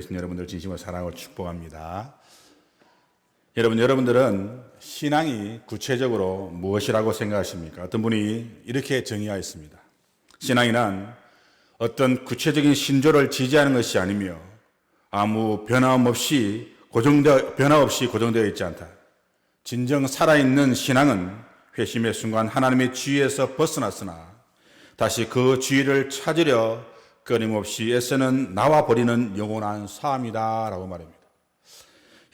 계신 여러분들 진심으로 사랑하고 축복합니다. 여러분들은 신앙이 구체적으로 무엇이라고 생각하십니까? 어떤 분이 이렇게 정의하였습니다. 신앙이란 어떤 구체적인 신조를 지지하는 것이 아니며 아무 변화 없이 고정되어 있지 않다. 진정 살아있는 신앙은 회심의 순간 하나님의 지위에서 벗어났으나 다시 그 지위를 찾으려 끊임없이 애쓰는 나와 버리는 영원한 싸움이다 라고 말합니다.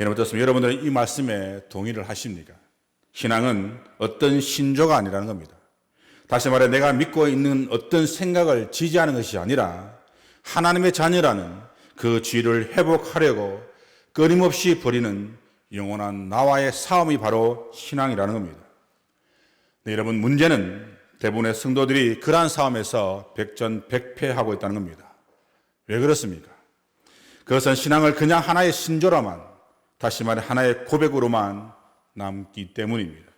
여러분 어떻습니까? 여러분들은 이 말씀에 동의를 하십니까? 신앙은 어떤 신조가 아니라는 겁니다. 다시 말해 내가 믿고 있는 어떤 생각을 지지하는 것이 아니라 하나님의 자녀라는 그 지위를 회복하려고 끊임없이 벌이는 영원한 나와의 싸움이 바로 신앙이라는 겁니다. 네, 여러분 문제는 대부분의 성도들이 그러한 싸움에서 백전백패하고 있다는 겁니다. 왜 그렇습니까? 그것은 신앙을 그냥 하나의 신조로만, 다시 말해 하나의 고백으로만 남기 때문입니다.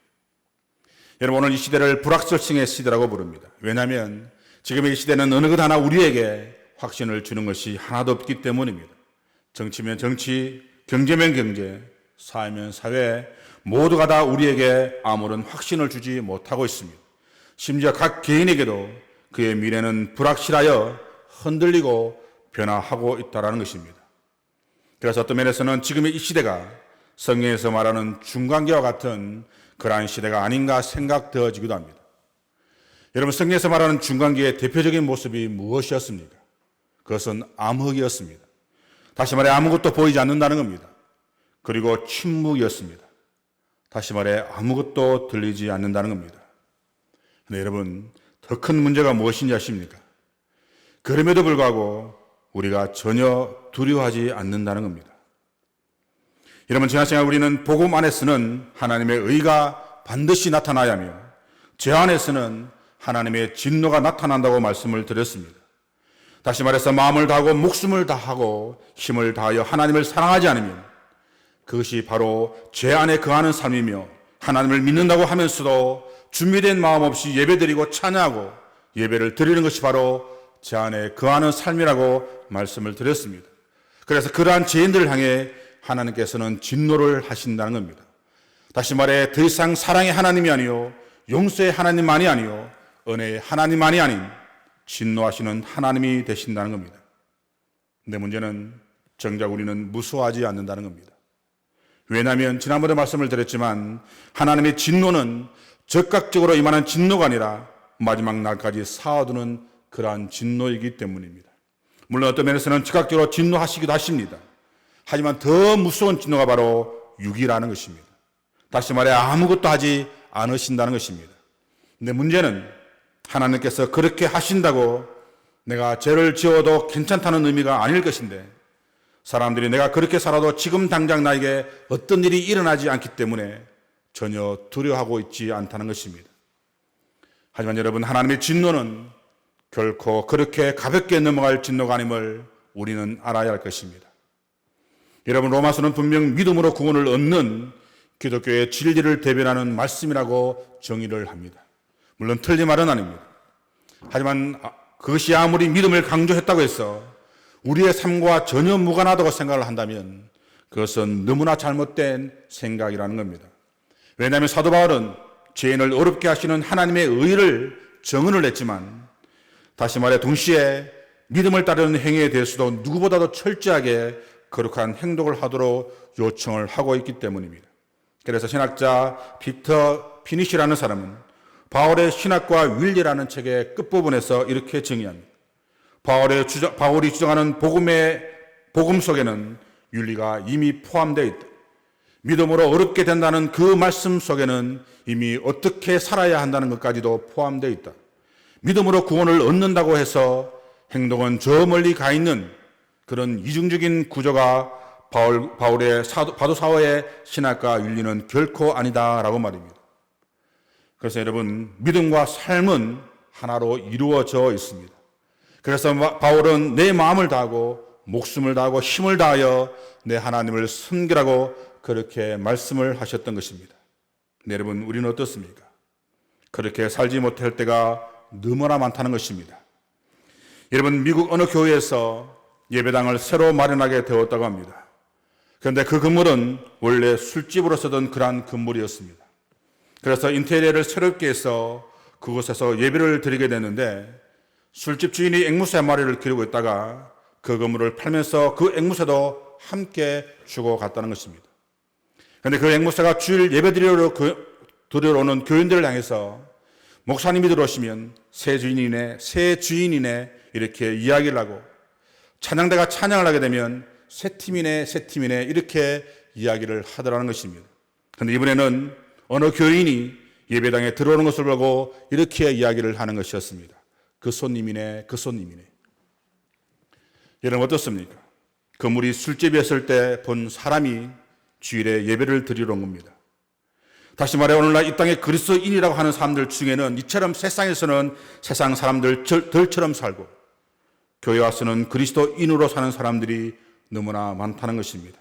여러분 오늘 이 시대를 불확실성의 시대라고 부릅니다. 왜냐하면 지금의 이 시대는 어느 것 하나 우리에게 확신을 주는 것이 하나도 없기 때문입니다. 정치면 정치, 경제면 경제, 사회면 사회, 모두가 다 우리에게 아무런 확신을 주지 못하고 있습니다. 심지어 각 개인에게도 그의 미래는 불확실하여 흔들리고 변화하고 있다는 것입니다. 그래서 어떤 면에서는 지금의 이 시대가 성경에서 말하는 중간기와 같은 그러한 시대가 아닌가 생각되어지기도 합니다. 여러분 성경에서 말하는 중간기의 대표적인 모습이 무엇이었습니까? 그것은 암흑이었습니다. 다시 말해 아무것도 보이지 않는다는 겁니다. 그리고 침묵이었습니다. 다시 말해 아무것도 들리지 않는다는 겁니다. 근데 여러분 더 큰 문제가 무엇인지 아십니까? 그럼에도 불구하고 우리가 전혀 두려워하지 않는다는 겁니다. 여러분 지난 시간 우리는 복음 안에서는 하나님의 의가 반드시 나타나야 하며 죄 안에서는 하나님의 진노가 나타난다고 말씀을 드렸습니다. 다시 말해서 마음을 다하고 목숨을 다하고 힘을 다하여 하나님을 사랑하지 않으면 그것이 바로 죄 안에 거하는 삶이며 하나님을 믿는다고 하면서도 준비된 마음 없이 예배드리고 찬양하고 예배를 드리는 것이 바로 제 안에 거하는 삶이라고 말씀을 드렸습니다. 그래서 그러한 죄인들을 향해 하나님께서는 진노를 하신다는 겁니다. 다시 말해 더 이상 사랑의 하나님이 아니요 용서의 하나님만이 아니요 은혜의 하나님만이 아닌 진노하시는 하나님이 되신다는 겁니다. 근데 문제는 정작 우리는 무서워하지 않는다는 겁니다. 왜냐하면 지난번에 말씀을 드렸지만 하나님의 진노는 즉각적으로 임하는 진노가 아니라 마지막 날까지 쌓아두는 그러한 진노이기 때문입니다. 물론 어떤 면에서는 즉각적으로 진노하시기도 하십니다. 하지만 더 무서운 진노가 바로 유기라는 것입니다. 다시 말해 아무것도 하지 않으신다는 것입니다. 근데 문제는 하나님께서 그렇게 하신다고 내가 죄를 지어도 괜찮다는 의미가 아닐 것인데 사람들이 내가 그렇게 살아도 지금 당장 나에게 어떤 일이 일어나지 않기 때문에 전혀 두려워하고 있지 않다는 것입니다. 하지만 여러분 하나님의 진노는 결코 그렇게 가볍게 넘어갈 진노가 아님을 우리는 알아야 할 것입니다. 여러분 로마서는 분명 믿음으로 구원을 얻는 기독교의 진리를 대변하는 말씀이라고 정의를 합니다. 물론 틀린 말은 아닙니다. 하지만 그것이 아무리 믿음을 강조했다고 해서 우리의 삶과 전혀 무관하다고 생각을 한다면 그것은 너무나 잘못된 생각이라는 겁니다. 왜냐하면 사도 바울은 죄인을 어렵게 하시는 하나님의 의를 정언을 했지만 다시 말해 동시에 믿음을 따르는 행위에 대해서도 누구보다도 철저하게 거룩한 행동을 하도록 요청을 하고 있기 때문입니다. 그래서 신학자 빅터 피니시라는 사람은 바울의 신학과 윤리라는 책의 끝부분에서 이렇게 정의합니다. 바울이 주장하는 복음 속에는 윤리가 이미 포함되어 있다. 믿음으로 어렵게 된다는 그 말씀 속에는 이미 어떻게 살아야 한다는 것까지도 포함되어 있다. 믿음으로 구원을 얻는다고 해서 행동은 저 멀리 가 있는 그런 이중적인 구조가 바울의 바도사와의 신학과 윤리는 결코 아니다라고 말입니다. 그래서 여러분 믿음과 삶은 하나로 이루어져 있습니다. 그래서 바울은 내 마음을 다하고 목숨을 다하고 힘을 다하여 내 하나님을 섬기라고 그렇게 말씀을 하셨던 것입니다. 네, 여러분 우리는 어떻습니까? 그렇게 살지 못할 때가 너무나 많다는 것입니다. 여러분 미국 어느 교회에서 예배당을 새로 마련하게 되었다고 합니다. 그런데 그 건물은 원래 술집으로 쓰던 그러한 건물이었습니다. 그래서 인테리어를 새롭게 해서 그곳에서 예배를 드리게 됐는데 술집 주인이 앵무새 한 마리를 기르고 있다가 그 건물을 팔면서 그 앵무새도 함께 주고 갔다는 것입니다. 그런데 그 앵무새가 주일 예배 드리러 오는 교인들을 향해서 목사님이 들어오시면 새 주인이네 이렇게 이야기를 하고, 찬양대가 찬양을 하게 되면 새 팀이네 이렇게 이야기를 하더라는 것입니다. 그런데 이번에는 어느 교인이 예배당에 들어오는 것을 보고 이렇게 이야기를 하는 것이었습니다. 그 손님이네. 여러분 어떻습니까? 건물이 술집이었을 때 본 사람이 주일에 예배를 드리러 온 겁니다. 다시 말해 오늘날 이 땅에 그리스도인이라고 하는 사람들 중에는 이처럼 세상에서는 세상 사람들처럼 살고 교회 와서는 그리스도인으로 사는 사람들이 너무나 많다는 것입니다.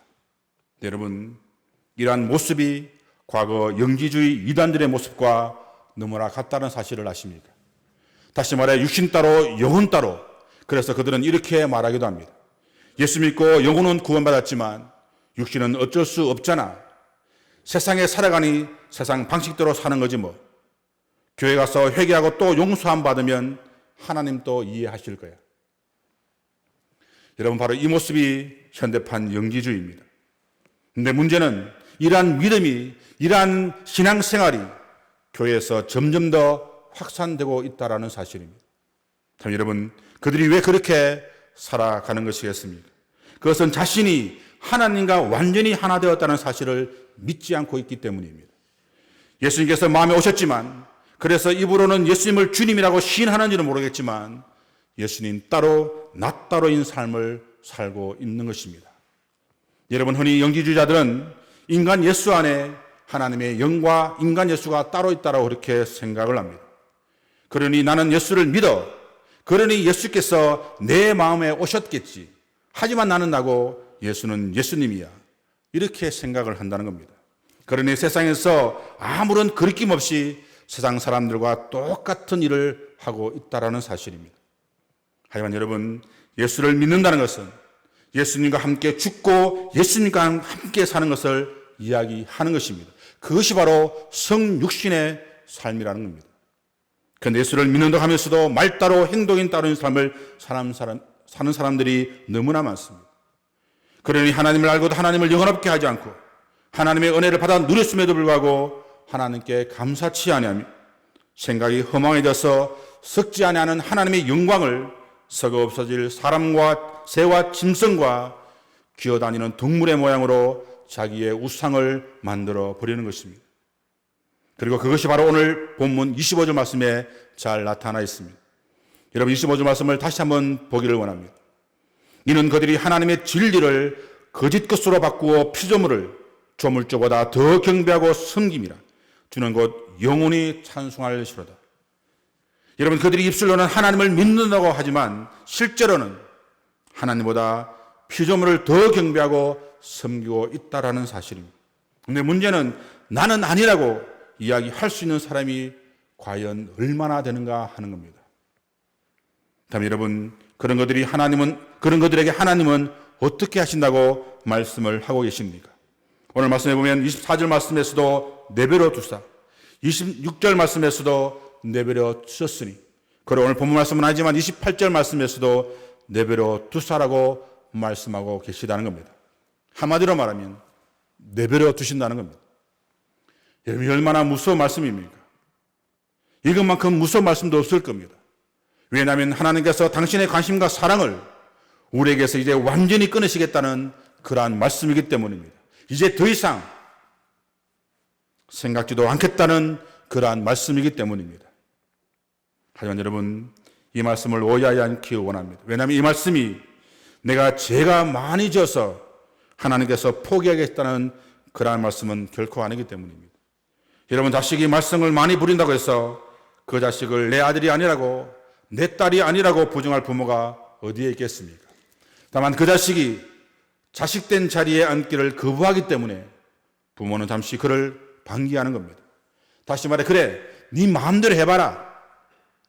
여러분, 이러한 모습이 과거 영지주의 이단들의 모습과 너무나 같다는 사실을 아십니까? 다시 말해 육신 따로 영혼 따로. 그래서 그들은 이렇게 말하기도 합니다. 예수 믿고 영혼은 구원받았지만 육신은 어쩔 수 없잖아. 세상에 살아가니 세상 방식대로 사는 거지 뭐. 교회 가서 회개하고 또 용서함 받으면 하나님 또 이해하실 거야. 여러분, 바로 이 모습이 현대판 영지주의입니다. 근데 문제는 이러한 믿음이, 이러한 신앙생활이 교회에서 점점 더 확산되고 있다는 사실입니다. 참 여러분, 그들이 왜 그렇게 살아가는 것이겠습니까? 그것은 자신이 하나님과 완전히 하나 되었다는 사실을 믿지 않고 있기 때문입니다. 예수님께서 마음에 오셨지만, 그래서 입으로는 예수님을 주님이라고 시인하는지는 모르겠지만 예수님 따로 나 따로인 삶을 살고 있는 것입니다. 여러분, 흔히 영지주의자들은 인간 예수 안에 하나님의 영과 인간 예수가 따로 있다고 그렇게 생각을 합니다. 그러니 나는 예수를 믿어. 그러니 예수께서 내 마음에 오셨겠지. 하지만 나는 나고 예수는 예수님이야. 이렇게 생각을 한다는 겁니다. 그러니 세상에서 아무런 거리낌 없이 세상 사람들과 똑같은 일을 하고 있다는 사실입니다. 하지만 여러분, 예수를 믿는다는 것은 예수님과 함께 죽고 예수님과 함께 사는 것을 이야기하는 것입니다. 그것이 바로 성육신의 삶이라는 겁니다. 그런데 예수를 믿는다고 하면서도 말 따로 행동인 따로인 삶을 사는 사람들이 너무나 많습니다. 그러니 하나님을 알고도 하나님을 영원롭게 하지 않고 하나님의 은혜를 받아 누렸음에도 불구하고 하나님께 감사치 아니하며 생각이 허망해져서 썩지 아니하는 하나님의 영광을 썩어 없어질 사람과 새와 짐승과 기어다니는 동물의 모양으로 자기의 우상을 만들어 버리는 것입니다. 그리고 그것이 바로 오늘 본문 25절 말씀에 잘 나타나 있습니다. 여러분, 25절 말씀을 다시 한번 보기를 원합니다. 이는 그들이 하나님의 진리를 거짓 것으로 바꾸어 피조물을 조물주보다 더 경배하고 섬김이라. 주는 곧 영원히 찬송할 시로다. 여러분, 그들이 입술로는 하나님을 믿는다고 하지만 실제로는 하나님보다 피조물을 더 경배하고 섬기고 있다라는 사실입니다. 그런데 문제는 나는 아니라고 이야기할 수 있는 사람이 과연 얼마나 되는가 하는 겁니다. 다음 여러분, 그런 그들에게 하나님은 어떻게 하신다고 말씀을 하고 계십니까? 오늘 말씀해 보면 24절 말씀에서도 내버려 두사, 26절 말씀에서도 내버려 두셨으니, 그리고 오늘 본문 말씀은 아니지만 28절 말씀에서도 내버려 두사라고 말씀하고 계시다는 겁니다. 한마디로 말하면 내버려 두신다는 겁니다. 여러분, 얼마나 무서운 말씀입니까? 이것만큼 무서운 말씀도 없을 겁니다. 왜냐하면 하나님께서 당신의 관심과 사랑을 우리에게서 이제 완전히 끊으시겠다는 그러한 말씀이기 때문입니다. 이제 더 이상 생각지도 않겠다는 그러한 말씀이기 때문입니다. 하지만 여러분, 이 말씀을 오해하지 않기 원합니다. 왜냐하면 이 말씀이 내가 죄가 많이 져서 하나님께서 포기하겠다는 그러한 말씀은 결코 아니기 때문입니다. 여러분, 자식이 말썽을 많이 부린다고 해서 그 자식을 내 아들이 아니라고, 내 딸이 아니라고 부정할 부모가 어디에 있겠습니까? 다만 그 자식이 자식된 자리에 앉기를 거부하기 때문에 부모는 잠시 그를 방기하는 겁니다. 다시 말해, 그래, 네 마음대로 해봐라.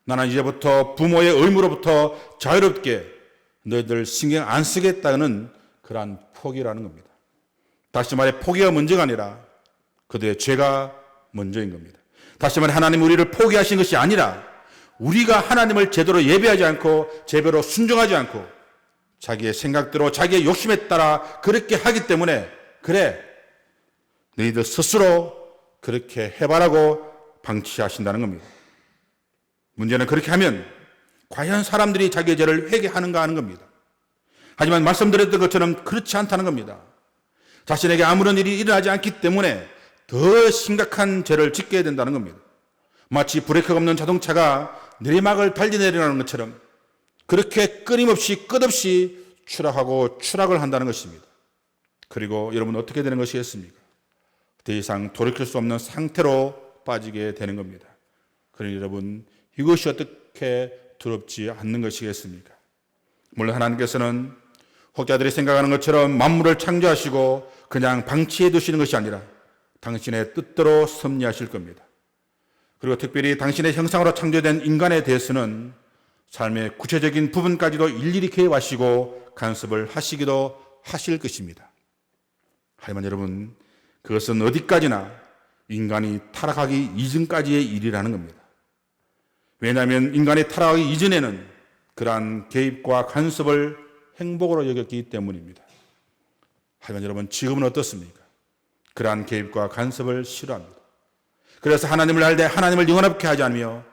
나는 이제부터 부모의 의무로부터 자유롭게 너희들 신경 안 쓰겠다는 그러한 포기라는 겁니다. 다시 말해 포기가 문제가 아니라 그들의 죄가 먼저인 겁니다. 다시 말해 하나님 우리를 포기하신 것이 아니라 우리가 하나님을 제대로 예배하지 않고 제대로 순종하지 않고 자기의 생각대로 자기의 욕심에 따라 그렇게 하기 때문에 그래 너희들 스스로 그렇게 해봐라고 방치하신다는 겁니다. 문제는 그렇게 하면 과연 사람들이 자기의 죄를 회개하는가 하는 겁니다. 하지만 말씀드렸던 것처럼 그렇지 않다는 겁니다. 자신에게 아무런 일이 일어나지 않기 때문에 더 심각한 죄를 짓게 된다는 겁니다. 마치 브레이크가 없는 자동차가 내리막을 달려내리는 것처럼 그렇게 끊임없이 끝없이 추락하고 추락을 한다는 것입니다. 그리고 여러분 어떻게 되는 것이겠습니까? 더 이상 돌이킬 수 없는 상태로 빠지게 되는 겁니다. 그러니 여러분 이것이 어떻게 두렵지 않는 것이겠습니까? 물론 하나님께서는 혹자들이 생각하는 것처럼 만물을 창조하시고 그냥 방치해 두시는 것이 아니라 당신의 뜻대로 섭리하실 겁니다. 그리고 특별히 당신의 형상으로 창조된 인간에 대해서는 삶의 구체적인 부분까지도 일일이 계획하시고 간섭을 하시기도 하실 것입니다. 하지만 여러분 그것은 어디까지나 인간이 타락하기 이전까지의 일이라는 겁니다. 왜냐하면 인간이 타락하기 이전에는 그러한 개입과 간섭을 행복으로 여겼기 때문입니다. 하지만 여러분 지금은 어떻습니까? 그러한 개입과 간섭을 싫어합니다. 그래서 하나님을 알되 하나님을 영원하게 하지 않으며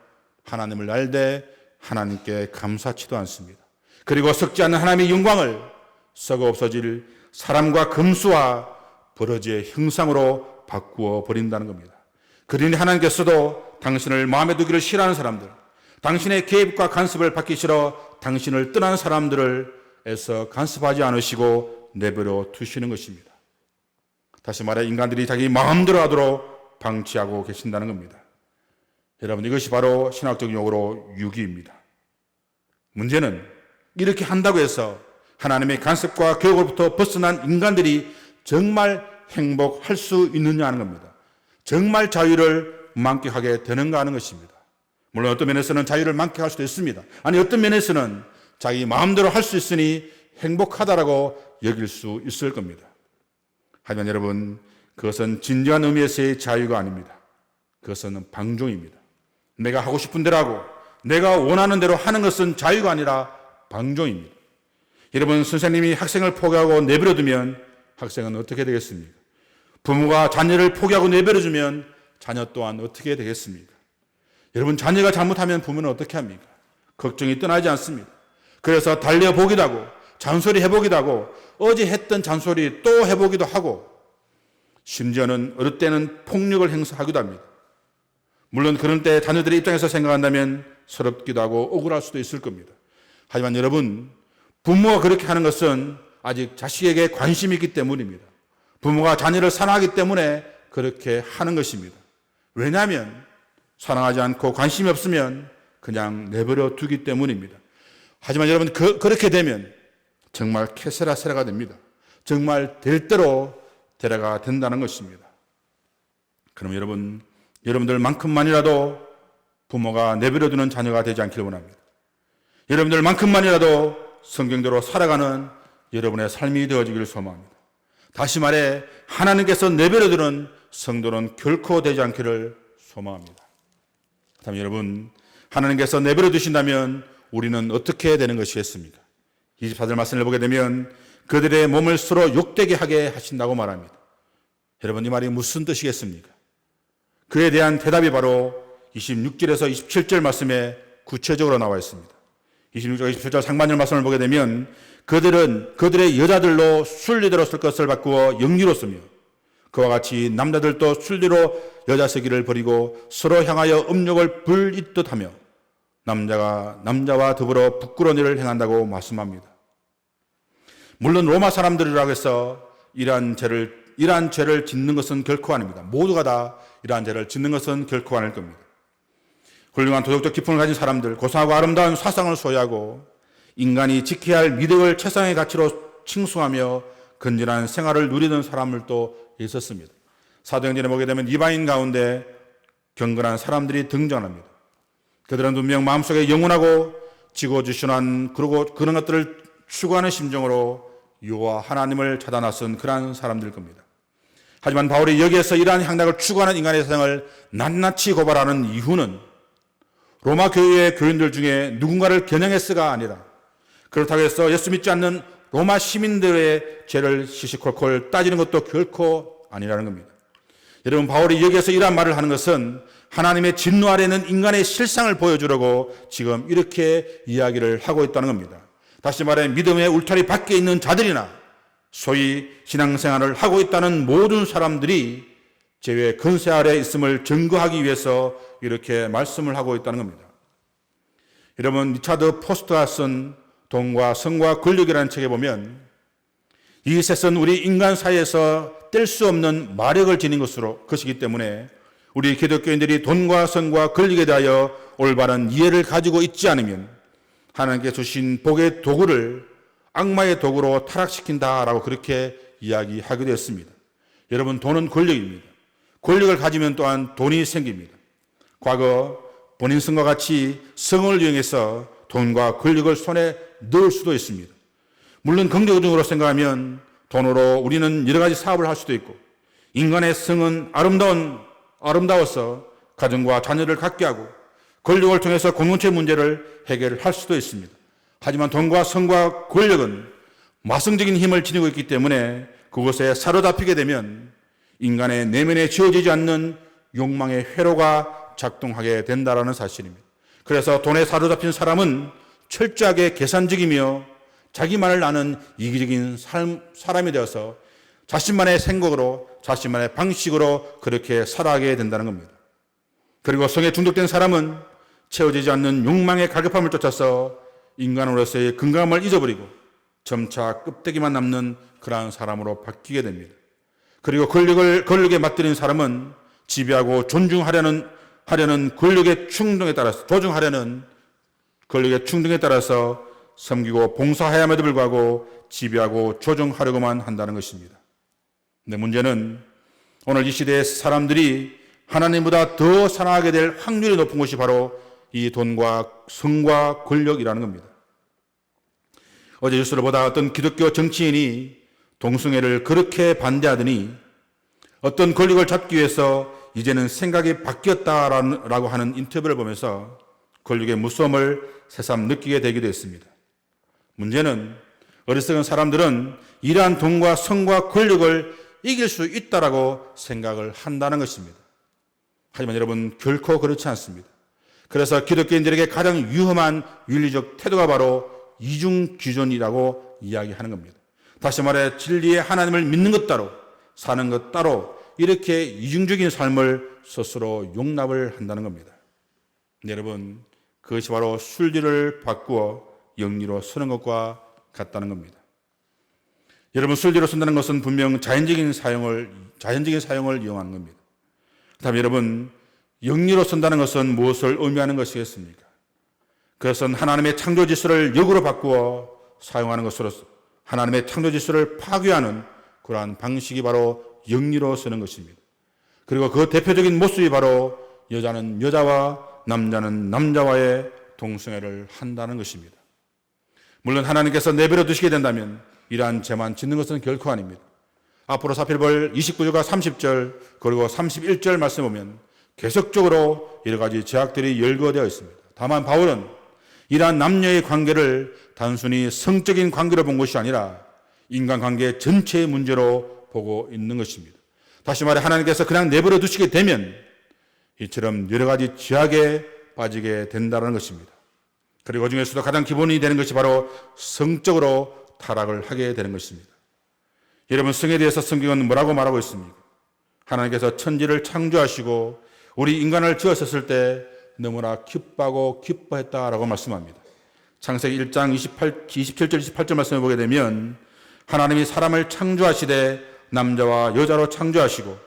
하나님을 알되 하나님께 감사치도 않습니다. 그리고 썩지 않는 하나님의 영광을 썩어 없어질 사람과 금수와 버러지의 형상으로 바꾸어 버린다는 겁니다. 그러니 하나님께서도 당신을 마음에 두기를 싫어하는 사람들, 당신의 개입과 간섭을 받기 싫어 당신을 떠난 사람들을 애써 간섭하지 않으시고 내버려 두시는 것입니다. 다시 말해 인간들이 자기 마음대로 하도록 방치하고 계신다는 겁니다. 여러분 이것이 바로 신학적 용어로 유기입니다. 문제는 이렇게 한다고 해서 하나님의 간섭과 교육으로부터 벗어난 인간들이 정말 행복할 수 있느냐 하는 겁니다. 정말 자유를 만끽하게 되는가 하는 것입니다. 물론 어떤 면에서는 자유를 만끽할 수도 있습니다. 아니 어떤 면에서는 자기 마음대로 할 수 있으니 행복하다라고 여길 수 있을 겁니다. 하지만 여러분 그것은 진정한 의미에서의 자유가 아닙니다. 그것은 방종입니다. 내가 하고 싶은 대로 하고 내가 원하는 대로 하는 것은 자유가 아니라 방종입니다. 여러분 선생님이 학생을 포기하고 내버려두면 학생은 어떻게 되겠습니까? 부모가 자녀를 포기하고 내버려두면 자녀 또한 어떻게 되겠습니까? 여러분 자녀가 잘못하면 부모는 어떻게 합니까? 걱정이 떠나지 않습니다. 그래서 달려보기도 하고 잔소리 해보기도 하고 어제 했던 잔소리 또 해보기도 하고 심지어는 어릴 때는 폭력을 행사하기도 합니다. 물론 그런 때 자녀들의 입장에서 생각한다면 서럽기도 하고 억울할 수도 있을 겁니다. 하지만 여러분 부모가 그렇게 하는 것은 아직 자식에게 관심이 있기 때문입니다. 부모가 자녀를 사랑하기 때문에 그렇게 하는 것입니다. 왜냐하면 사랑하지 않고 관심이 없으면 그냥 내버려 두기 때문입니다. 하지만 여러분 그렇게 되면 정말 케세라세라가 됩니다. 정말 될 대로 데려가 된다는 것입니다. 그럼 여러분들만큼만이라도 부모가 내버려두는 자녀가 되지 않기를 원합니다. 여러분들만큼만이라도 성경대로 살아가는 여러분의 삶이 되어지기를 소망합니다. 다시 말해 하나님께서 내버려두는 성도는 결코 되지 않기를 소망합니다. 그렇다면 여러분 하나님께서 내버려두신다면 우리는 어떻게 되는 것이겠습니까? 24절 말씀을 보게 되면 그들의 몸을 서로 욕되게 하게 하신다고 말합니다. 여러분 이 말이 무슨 뜻이겠습니까? 그에 대한 대답이 바로 26절에서 27절 말씀에 구체적으로 나와 있습니다. 26절, 27절 상반절 말씀을 보게 되면 그들은 그들의 여자들로 순리대로 쓸 것을 바꾸어 영리로 쓰며 그와 같이 남자들도 순리로 여자 쓰기를 버리고 서로 향하여 음욕을 불잇듯 하며 남자가 남자와 더불어 부끄러운 일을 행한다고 말씀합니다. 물론 로마 사람들이라고 해서 이러한 죄를 짓는 것은 결코 아닙니다. 모두가 다 이러한 죄를 짓는 것은 결코 아닐 겁니다. 훌륭한 도덕적 기품을 가진 사람들, 고상하고 아름다운 사상을 소유하고 인간이 지켜야 할 미덕을 최상의 가치로 칭송하며 건전한 생활을 누리던 사람들도 있었습니다. 사도행전에 보게 되면 이방인 가운데 경건한 사람들이 등장합니다. 그들은 분명 마음속에 영원하고 지고지순한 그리고 그런 것들을 추구하는 심정으로 여호와 하나님을 찾아 나선 그러한 사람들일 겁니다. 하지만 바울이 여기에서 이러한 향락을 추구하는 인간의 사상을 낱낱이 고발하는 이유는 로마 교회의 교인들 중에 누군가를 겨냥해서가 아니라 그렇다고 해서 예수 믿지 않는 로마 시민들의 죄를 시시콜콜 따지는 것도 결코 아니라는 겁니다. 여러분, 바울이 여기에서 이러한 말을 하는 것은 하나님의 진노 아래는 인간의 실상을 보여주려고 지금 이렇게 이야기를 하고 있다는 겁니다. 다시 말해 믿음의 울타리 밖에 있는 자들이나 소위 신앙생활을 하고 있다는 모든 사람들이 죄의 근세 아래 있음을 증거하기 위해서 이렇게 말씀을 하고 있다는 겁니다. 여러분, 리차드 포스터가 쓴 돈과 성과 권력이라는 책에 보면 이 셋은 우리 인간 사이에서 뗄 수 없는 마력을 지닌 것이기 때문에 우리 기독교인들이 돈과 성과 권력에 대하여 올바른 이해를 가지고 있지 않으면 하나님께 주신 복의 도구를 악마의 도구로 타락시킨다라고 그렇게 이야기하기도 했습니다. 여러분, 돈은 권력입니다. 권력을 가지면 또한 돈이 생깁니다. 과거 본인 성과 같이 성을 이용해서 돈과 권력을 손에 넣을 수도 있습니다. 물론 긍정적으로 생각하면 돈으로 우리는 여러 가지 사업을 할 수도 있고 인간의 성은 아름다워서 가정과 자녀를 갖게 하고 권력을 통해서 공동체 문제를 해결할 수도 있습니다. 하지만 돈과 성과 권력은 마성적인 힘을 지니고 있기 때문에 그것에 사로잡히게 되면 인간의 내면에 지어지지 않는 욕망의 회로가 작동하게 된다는 사실입니다. 그래서 돈에 사로잡힌 사람은 철저하게 계산적이며 자기만을 아는 이기적인 사람이 되어서 자신만의 생각으로 자신만의 방식으로 그렇게 살아가게 된다는 겁니다. 그리고 성에 중독된 사람은 채워지지 않는 욕망의 가급함을 쫓아서 인간으로서의 건강함을 잊어버리고 점차 껍데기만 남는 그러한 사람으로 바뀌게 됩니다. 그리고 권력에 맞들인 사람은 지배하고 존중하려는 권력의 충동에 따라서 조종하려는 권력의 충동에 따라서 섬기고 봉사해야함에도 불구하고 지배하고 조종하려고만 한다는 것입니다. 근데 문제는 오늘 이 시대의 사람들이 하나님보다 더 사랑하게 될 확률이 높은 것이 바로 이 돈과 성과 권력이라는 겁니다. 어제 뉴스를 보다 어떤 기독교 정치인이 동성애를 그렇게 반대하더니 어떤 권력을 잡기 위해서 이제는 생각이 바뀌었다라고 하는 인터뷰를 보면서 권력의 무서움을 새삼 느끼게 되기도 했습니다. 문제는 어리석은 사람들은 이러한 돈과 성과 권력을 이길 수 있다라고 생각을 한다는 것입니다. 하지만 여러분, 결코 그렇지 않습니다. 그래서 기독교인들에게 가장 위험한 윤리적 태도가 바로 이중기존이라고 이야기하는 겁니다. 다시 말해 진리의 하나님을 믿는 것 따로 사는 것 따로 이렇게 이중적인 삶을 스스로 용납을 한다는 겁니다. 여러분, 그것이 바로 술리를 바꾸어 영리로 서는 것과 같다는 겁니다. 여러분, 술리로 쓴다는 것은 분명 자연적인 사용을 이용하는 겁니다. 그다음에 여러분, 영리로 쓴다는 것은 무엇을 의미하는 것이겠습니까? 그것은 하나님의 창조 질서를 역으로 바꾸어 사용하는 것으로서 하나님의 창조 질서를 파괴하는 그러한 방식이 바로 영리로 쓰는 것입니다. 그리고 그 대표적인 모습이 바로 여자는 여자와 남자는 남자와의 동성애를 한다는 것입니다. 물론 하나님께서 내버려 두시게 된다면 이러한 죄만 짓는 것은 결코 아닙니다. 앞으로 살펴볼 29절과 30절 그리고 31절 말씀 보면 계속적으로 여러 가지 죄악들이 열거되어 있습니다. 다만 바울은 이러한 남녀의 관계를 단순히 성적인 관계로 본 것이 아니라 인간관계 전체의 문제로 보고 있는 것입니다. 다시 말해 하나님께서 그냥 내버려 두시게 되면 이처럼 여러 가지 죄악에 빠지게 된다는 것입니다. 그리고 그중에서도 가장 기본이 되는 것이 바로 성적으로 타락을 하게 되는 것입니다. 여러분, 성에 대해서 성경은 뭐라고 말하고 있습니까? 하나님께서 천지를 창조하시고 우리 인간을 지으셨을 때 너무나 기뻐하고 기뻐했다라고 말씀합니다. 창세기 1장 27절 28절 말씀을 보게 되면 하나님이 사람을 창조하시되 남자와 여자로 창조하시고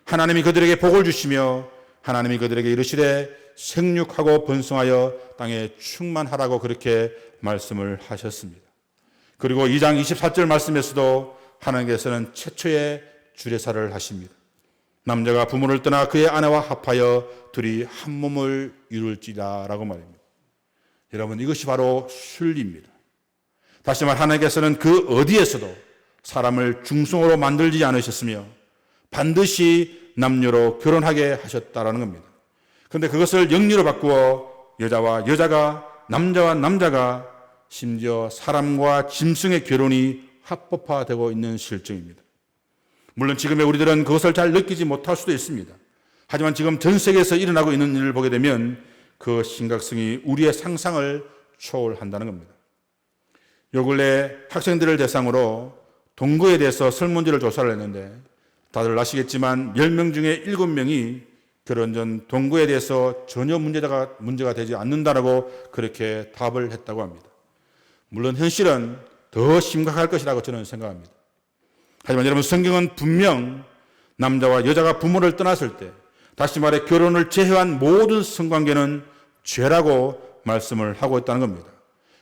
하나님이 그들에게 복을 주시며 하나님이 그들에게 이르시되 생육하고 번성하여 땅에 충만하라고 그렇게 말씀을 하셨습니다. 그리고 2장 24절 말씀에서도 하나님께서는 최초의 주례사를 하십니다. 남자가 부모를 떠나 그의 아내와 합하여 둘이 한 몸을 이룰지라라고 말입니다. 여러분, 이것이 바로 순리입니다. 다시 말 하나님께서는 그 어디에서도 사람을 중성으로 만들지 않으셨으며 반드시 남녀로 결혼하게 하셨다라는 겁니다. 그런데 그것을 영리로 바꾸어 여자와 여자가, 남자와 남자가, 심지어 사람과 짐승의 결혼이 합법화되고 있는 실정입니다. 물론 지금의 우리들은 그것을 잘 느끼지 못할 수도 있습니다. 하지만 지금 전 세계에서 일어나고 있는 일을 보게 되면 그 심각성이 우리의 상상을 초월한다는 겁니다. 요 근래 학생들을 대상으로 동거에 대해서 설문지를 조사를 했는데 다들 아시겠지만 10명 중에 7명이 결혼 전 동거에 대해서 전혀 문제가 되지 않는다라고 그렇게 답을 했다고 합니다. 물론 현실은 더 심각할 것이라고 저는 생각합니다. 하지만 여러분, 성경은 분명 남자와 여자가 부모를 떠났을 때, 다시 말해 결혼을 제외한 모든 성관계는 죄라고 말씀을 하고 있다는 겁니다.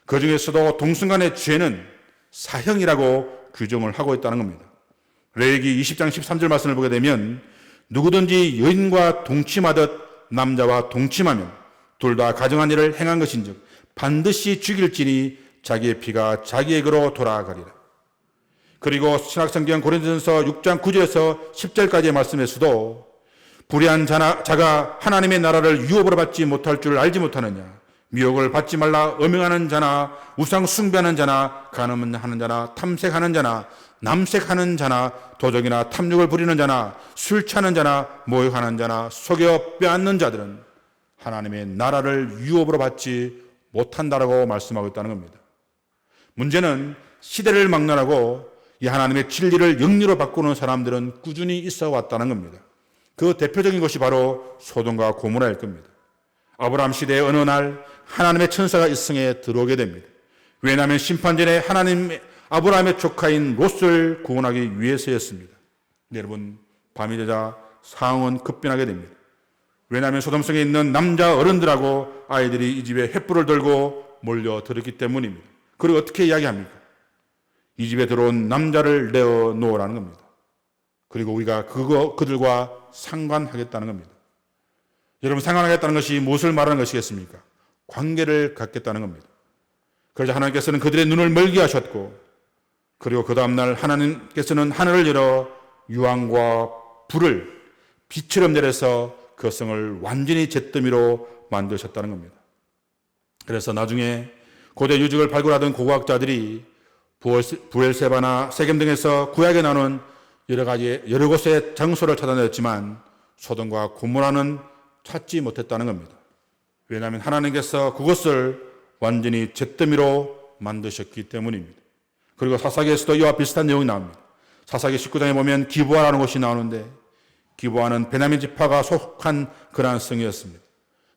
그 중에서도 동성간의 죄는 사형이라고 규정을 하고 있다는 겁니다. 레위기 20장 13절 말씀을 보게 되면 누구든지 여인과 동침하듯 남자와 동침하면 둘 다 가정한 일을 행한 것인즉 반드시 죽일지니 자기의 피가 자기에게로 돌아가리라. 그리고 신약성경 고린도전서 6장 9절에서 10절까지의 말씀에서도 불의한 자가 하나님의 나라를 유업으로 받지 못할 줄 알지 못하느냐, 미혹을 받지 말라. 음행하는 자나 우상 숭배하는 자나 간음하는 자나 탐색하는 자나 남색하는 자나 도적이나 탐욕을 부리는 자나 술 취하는 자나 모욕하는 자나 속여 빼앗는 자들은 하나님의 나라를 유업으로 받지 못한다라고 말씀하고 있다는 겁니다. 문제는 시대를 막론하고 이 하나님의 진리를 영리로 바꾸는 사람들은 꾸준히 있어 왔다는 겁니다. 그 대표적인 것이 바로 소돔과 고모라일 겁니다. 아브라함 시대의 어느 날 하나님의 천사가 이 성에 들어오게 됩니다. 왜냐하면 심판전에 아브라함의 조카인 롯을 구원하기 위해서였습니다. 여러분, 밤이 되자 상황은 급변하게 됩니다. 왜냐하면 소돔성에 있는 남자 어른들하고 아이들이 이 집에 횃불을 들고 몰려들었기 때문입니다. 그리고 어떻게 이야기합니까? 이 집에 들어온 남자를 내어놓으라는 겁니다. 그리고 우리가 그들과 상관하겠다는 겁니다. 여러분, 상관하겠다는 것이 무엇을 말하는 것이겠습니까? 관계를 갖겠다는 겁니다. 그래서 하나님께서는 그들의 눈을 멀게 하셨고, 그리고 그 다음날 하나님께서는 하늘을 열어 유황과 불을 빛처럼 내려서 그 성을 완전히 잿더미로 만드셨다는 겁니다. 그래서 나중에 고대 유적을 발굴하던 고고학자들이 부엘세바나 세겜 등에서 구약에 나오는 여러 곳의 장소를 찾아냈지만 소돔과 고모라는 찾지 못했다는 겁니다. 왜냐하면 하나님께서 그것을 완전히 잿더미로 만드셨기 때문입니다. 그리고 사사기에서도 이와 비슷한 내용이 나옵니다. 사사기 19장에 보면 기브아라는 곳이 나오는데 기브아는 베냐민 지파가 속한 그러한 성이었습니다.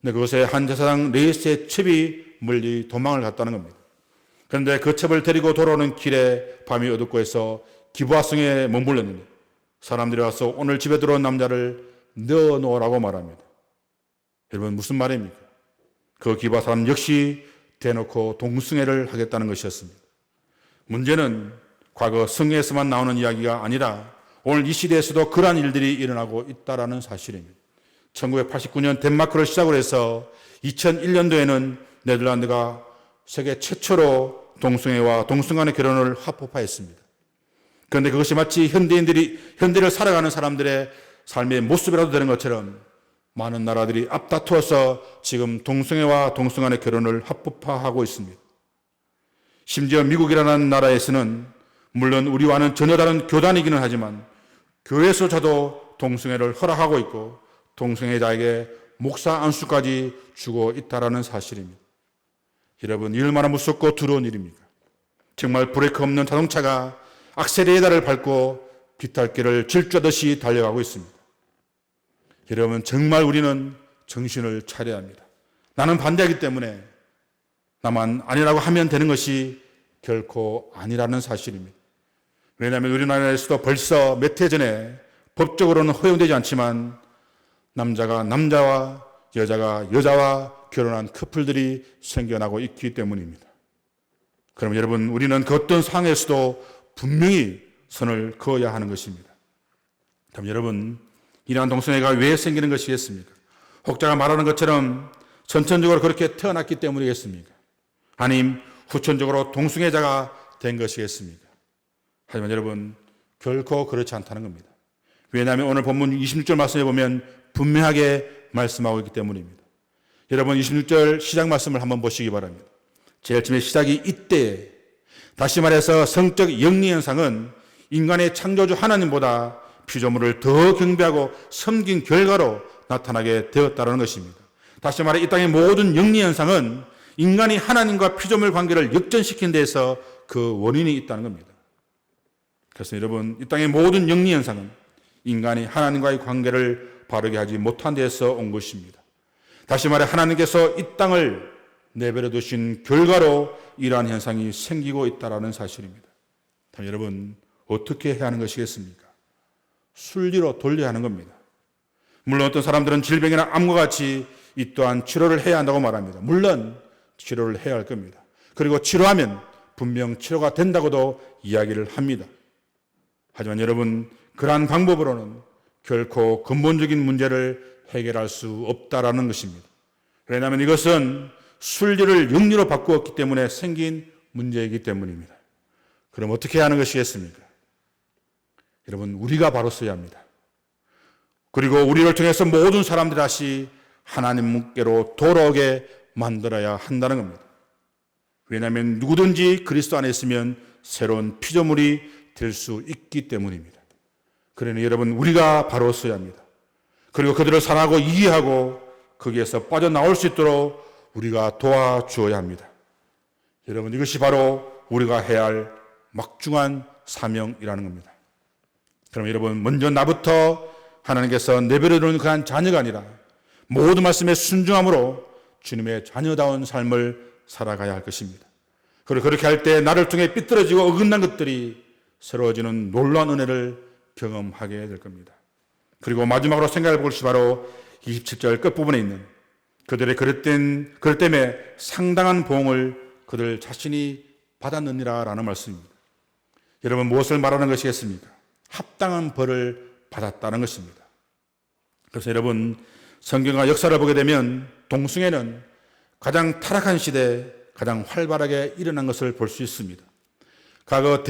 근데 그것에 한 제사장 레이스의 첩이 멀리 도망을 갔다는 겁니다. 그런데 그 첩을 데리고 돌아오는 길에 밤이 어둡고 해서 기브아 성에 머물렀는데 사람들이 와서 오늘 집에 들어온 남자를 넣어놓으라고 말합니다. 여러분, 무슨 말입니까? 그 기브아 사람 역시 대놓고 동승회를 하겠다는 것이었습니다. 문제는 과거 성경에서만 나오는 이야기가 아니라 오늘 이 시대에서도 그러한 일들이 일어나고 있다는 사실입니다. 1989년 덴마크를 시작으로 해서 2001년도에는 네덜란드가 세계 최초로 동성애와 동성간의 결혼을 합법화했습니다. 그런데 그것이 마치 현대를 살아가는 사람들의 삶의 모습이라도 되는 것처럼 많은 나라들이 앞다투어서 지금 동성애와 동성간의 결혼을 합법화하고 있습니다. 심지어 미국이라는 나라에서는 물론 우리와는 전혀 다른 교단이기는 하지만 교회에서조차도 동성애를 허락하고 있고 동성애자에게 목사 안수까지 주고 있다는 사실입니다. 여러분, 이 얼마나 무섭고 두려운 일입니까? 정말 브레이크 없는 자동차가 악셀레이터를 밟고 비탈길을 질주하듯이 달려가고 있습니다. 여러분, 정말 우리는 정신을 차려야 합니다. 나는 반대하기 때문에 나만 아니라고 하면 되는 것이 결코 아니라는 사실입니다. 왜냐하면 우리나라에서도 벌써 몇 해 전에 법적으로는 허용되지 않지만 남자가 남자와 여자가 여자와 결혼한 커플들이 생겨나고 있기 때문입니다. 그럼 여러분, 우리는 그 어떤 상황에서도 분명히 선을 그어야 하는 것입니다. 그럼 여러분, 이러한 동성애가 왜 생기는 것이겠습니까? 혹자가 말하는 것처럼 선천적으로 그렇게 태어났기 때문이겠습니까? 아님 후천적으로 동성애자가 된 것이겠습니까? 하지만 여러분, 결코 그렇지 않다는 겁니다. 왜냐하면 오늘 본문 26절 말씀에 보면 분명하게 말씀하고 있기 때문입니다. 여러분, 26절 시작 말씀을 한번 보시기 바랍니다. 제일 처음에 시작이 이때에, 다시 말해서 성적 영리 현상은 인간의 창조주 하나님보다 피조물을 더 경배하고 섬긴 결과로 나타나게 되었다는 것입니다. 다시 말해 이 땅의 모든 영리 현상은 인간이 하나님과 피조물 관계를 역전시킨 데에서 그 원인이 있다는 겁니다. 그래서 여러분, 이 땅의 모든 영리 현상은 인간이 하나님과의 관계를 바르게 하지 못한 데에서 온 것입니다. 다시 말해 하나님께서 이 땅을 내버려 두신 결과로 이러한 현상이 생기고 있다는 사실입니다. 여러분, 어떻게 해야 하는 것이겠습니까? 순리로 돌려야 하는 겁니다. 물론 어떤 사람들은 질병이나 암과 같이 이 또한 치료를 해야 한다고 말합니다. 물론 치료를 해야 할 겁니다. 그리고 치료하면 분명 치료가 된다고도 이야기를 합니다. 하지만 여러분, 그러한 방법으로는 결코 근본적인 문제를 해결할 수 없다라는 것입니다. 왜냐하면 이것은 순리를 영리로 바꾸었기 때문에 생긴 문제이기 때문입니다. 그럼 어떻게 하는 것이겠습니까? 여러분, 우리가 바로 서야 합니다. 그리고 우리를 통해서 모든 사람들이 다시 하나님께로 돌아오게 만들어야 한다는 겁니다. 왜냐하면 누구든지 그리스도 안에 있으면 새로운 피조물이 될 수 있기 때문입니다. 그러니 여러분, 우리가 바로 서야 합니다. 그리고 그들을 사랑하고 이해하고 거기에서 빠져나올 수 있도록 우리가 도와주어야 합니다. 여러분, 이것이 바로 우리가 해야 할 막중한 사명이라는 겁니다. 그럼 여러분, 먼저 나부터 하나님께서 내버려 두는 그한 자녀가 아니라 모든 말씀에 순종함으로 주님의 자녀다운 삶을 살아가야 할 것입니다. 그리고 그렇게 할 때 나를 통해 삐뚤어지고 어긋난 것들이 새로워지는 놀라운 은혜를 경험하게 될 겁니다. 그리고 마지막으로 생각해 볼 것이 바로 27절 끝부분에 있는 그들의 그릇 때문에 상당한 보응을 그들 자신이 받았느니라 라는 말씀입니다. 여러분, 무엇을 말하는 것이겠습니까? 합당한 벌을 받았다는 것입니다. 그래서 여러분, 성경과 역사를 보게 되면 동성애는 가장 타락한 시대에 가장 활발하게 일어난 것을 볼 수 있습니다. 과거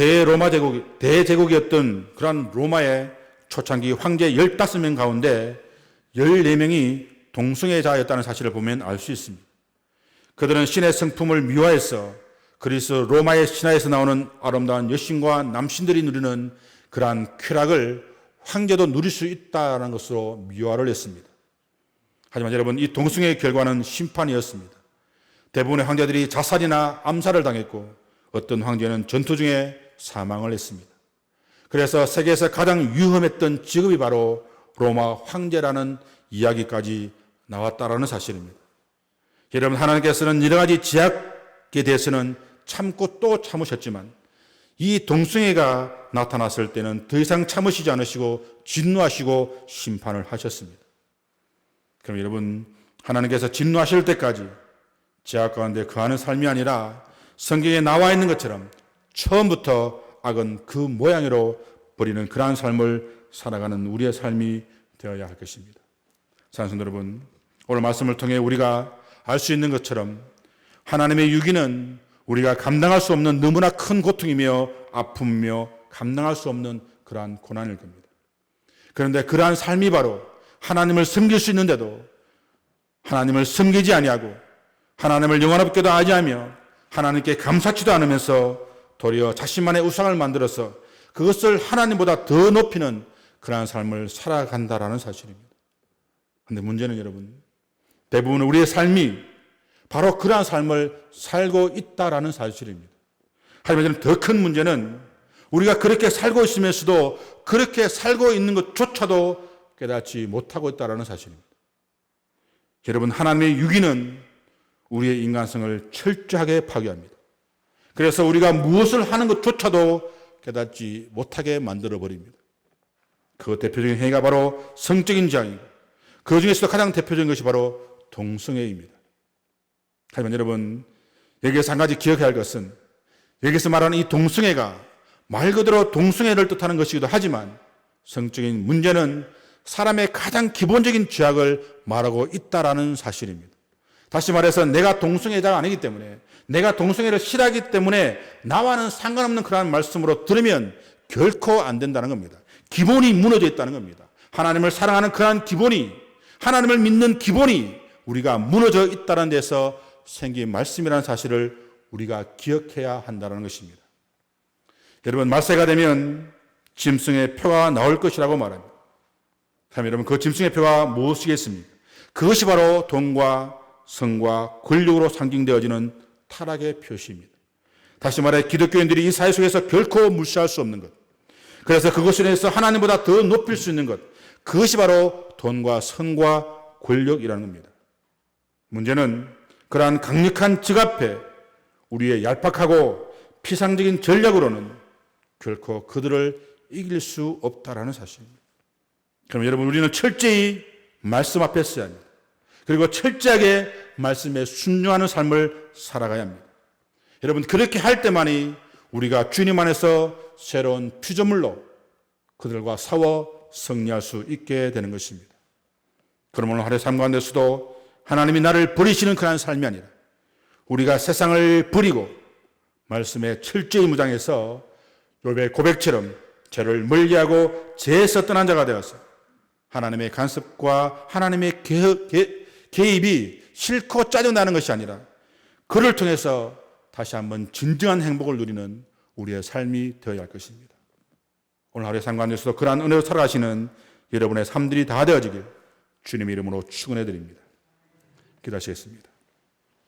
대제국이었던 그러한 로마의 초창기 황제 15명 가운데 14명이 동성애자였다는 사실을 보면 알 수 있습니다. 그들은 신의 성품을 미화해서 그리스 로마의 신화에서 나오는 아름다운 여신과 남신들이 누리는 그러한 쾌락을 황제도 누릴 수 있다는 것으로 미화를 했습니다. 하지만 여러분, 이 동성애의 결과는 심판이었습니다. 대부분의 황제들이 자살이나 암살을 당했고 어떤 황제는 전투 중에 사망을 했습니다. 그래서 세계에서 가장 위험했던 직업이 바로 로마 황제라는 이야기까지 나왔다라는 사실입니다. 여러분, 하나님께서는 여러 가지 제약에 대해서는 참고 또 참으셨지만 이 동성애가 나타났을 때는 더 이상 참으시지 않으시고 진노하시고 심판을 하셨습니다. 그럼 여러분, 하나님께서 진노하실 때까지 제약 가운데 거하는 삶이 아니라 성경에 나와 있는 것처럼 처음부터 악은 그 모양으로 버리는 그러한 삶을 살아가는 우리의 삶이 되어야 할 것입니다. 사랑하는 성도 여러분, 오늘 말씀을 통해 우리가 알 수 있는 것처럼 하나님의 유기는 우리가 감당할 수 없는 너무나 큰 고통이며 아픔이며 감당할 수 없는 그러한 고난일 겁니다. 그런데 그러한 삶이 바로 하나님을 섬길 수 있는데도 하나님을 섬기지 아니하고 하나님을 영원하게도 아지하며 하나님께 감사치도 않으면서 도리어 자신만의 우상을 만들어서 그것을 하나님보다 더 높이는 그러한 삶을 살아간다라는 사실입니다. 그런데 문제는 여러분, 대부분 우리의 삶이 바로 그러한 삶을 살고 있다라는 사실입니다. 하지만 더 큰 문제는 우리가 그렇게 살고 있으면서도 그렇게 살고 있는 것조차도 깨닫지 못하고 있다라는 사실입니다. 여러분, 하나님의 유기는 우리의 인간성을 철저하게 파괴합니다. 그래서 우리가 무엇을 하는 것조차도 깨닫지 못하게 만들어버립니다. 그 대표적인 행위가 바로 성적인 지향이고 그 중에서도 가장 대표적인 것이 바로 동성애입니다. 하지만 여러분, 여기에서 한 가지 기억해야 할 것은 여기서 말하는 이 동성애가 말 그대로 동성애를 뜻하는 것이기도 하지만 성적인 문제는 사람의 가장 기본적인 죄악을 말하고 있다라는 사실입니다. 다시 말해서 내가 동성애자가 아니기 때문에, 내가 동성애를 싫어하기 때문에 나와는 상관없는 그러한 말씀으로 들으면 결코 안 된다는 겁니다. 기본이 무너져 있다는 겁니다. 하나님을 사랑하는 그러한 기본이, 하나님을 믿는 기본이 우리가 무너져 있다는 데서 생긴 말씀이라는 사실을 우리가 기억해야 한다는 것입니다. 여러분, 말세가 되면 짐승의 표가 나올 것이라고 말합니다. 그럼 여러분, 그 짐승의 표가 무엇이겠습니까? 그것이 바로 돈과 성과 권력으로 상징되어지는 타락의 표시입니다. 다시 말해 기독교인들이 이 사회 속에서 결코 무시할 수 없는 것, 그래서 그것을 위해서 하나님보다 더 높일 수 있는 것, 그것이 바로 돈과 성과 권력이라는 겁니다. 문제는 그러한 강력한 적 앞에 우리의 얄팍하고 피상적인 전략으로는 결코 그들을 이길 수 없다라는 사실입니다. 그럼 여러분, 우리는 철저히 말씀 앞에 서야 합니다. 그리고 철저하게 말씀에 순종하는 삶을 살아가야 합니다. 여러분, 그렇게 할 때만이 우리가 주님 안에서 새로운 피조물로 그들과 싸워 승리할 수 있게 되는 것입니다. 그럼 오늘 하루의 삶 가운데서도 하나님이 나를 버리시는 그런 삶이 아니라 우리가 세상을 버리고 말씀에 철저히 무장해서 욥의 고백처럼 죄를 멀리하고 죄에서 떠난 자가 되어서 하나님의 간섭과 하나님의 개입이 싫고 짜증나는 것이 아니라 그를 통해서 다시 한번 진정한 행복을 누리는 우리의 삶이 되어야 할 것입니다. 오늘 하루의 삶 가운데서도 그러한 은혜로 살아가시는 여러분의 삶들이 다 되어지길 주님의 이름으로 축원해 드립니다. 기도하시겠습니다.